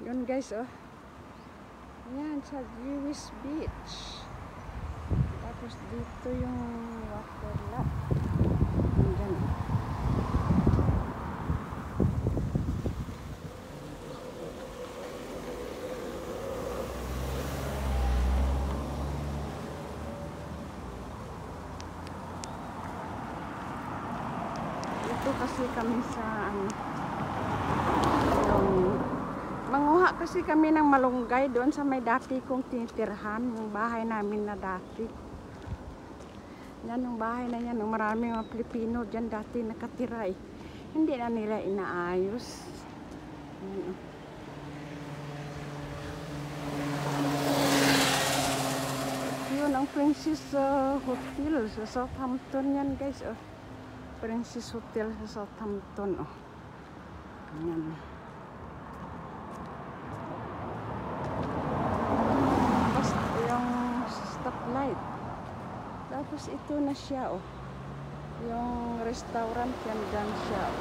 Yun guys, oh. Yan, sa Jewish Beach. Tapos dito yung water lot. Andyan, oh. Dito kasi kami sa manguha kasi kami ng malunggay doon sa may dati kong tinitirhan, yung bahay namin na dati. Yan yung bahay na yan, maraming mga Pilipino dyan dati nakatira eh. Hindi na nila inaayos. Yan, oh. Yun ang Princess Hotel sa Southampton yan guys, oh. Princess Hotel sa Southampton, oh. Yan. Tapos yung stoplight. Tapos ito na siya, oh. Yung restaurant yan dyan siya, oh.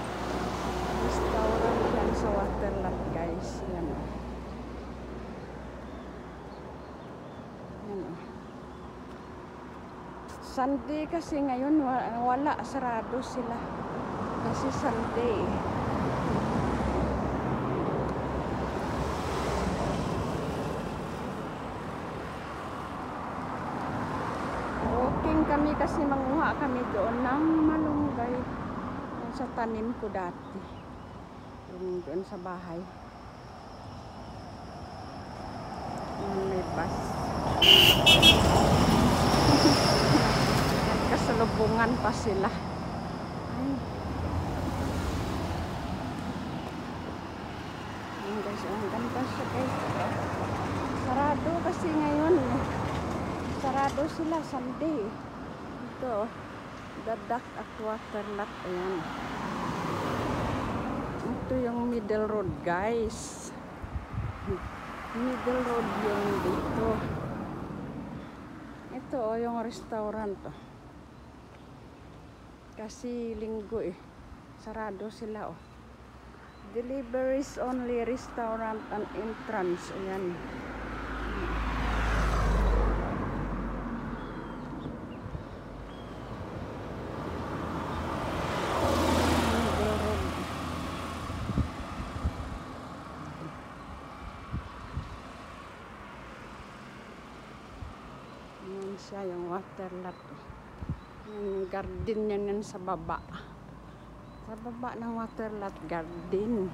Restaurant yan sa water lot guys. Yan, oh. Yan, oh. Sunday kasi ngayon wala, sarado sila kasi Sunday. Walking kami kasi manguha kami doon ng malunggay sa tanim ko dati, yung doon sa bahay. May bus. Kasalubungan pa sila. Ayan guys, ang ganda siya guys. Sarado kasi ngayon. Sarado sila Sunday. Ito, the Duck at Water Lot. Ayan. Ito yung middle road guys. Middle road yung dito. Ito oh, yung restaurant oh. Kasi linggo eh. Sarado sila oh. Deliveries only, restaurant and entrance. Ayan. Ayan siya yung water lot. Yung garden yan, yan sa baba. Sa baba ng water lot garden.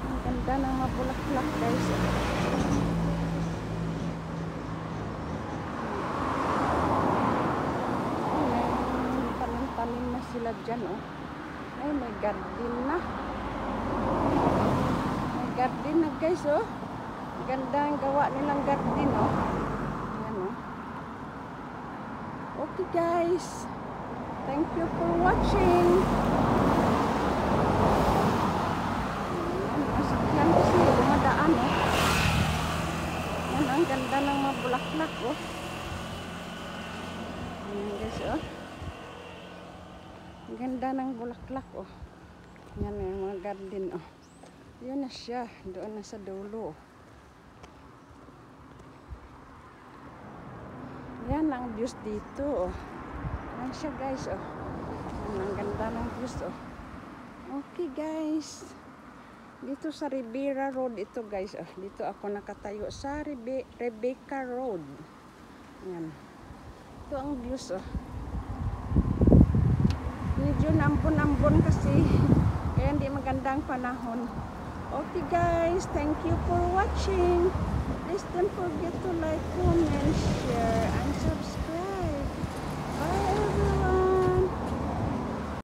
Ang ganda ng mabulaklak guys. May tanim-tanim na sila dyan oh. Ay may garden na. May garden na guys oh. Ganda ang gawa nilang garden oh. Ayan oh. Okay guys, thank you for watching. Masakyan kasi dumadaan oh. Yan ang ganda ng mga bulaklak oh. Ayan guys oh. Ang ganda ng bulaklak oh. Yan yung mga garden oh. Yun na siya, doon na sa dulo oh. Yan ang views dito oh. Yan siya guys oh. Yan ang ganda ng views oh. Okay guys. Dito sa Ribera Road ito guys oh. Dito ako nakatayo sa Rebecca Road. Yan. Ito ang views oh. Medyo naambon-ambon kasi kaya hindi magandang panahon. Okay guys, thank you for watching. Please don't forget to like, comment, share, and subscribe. Bye!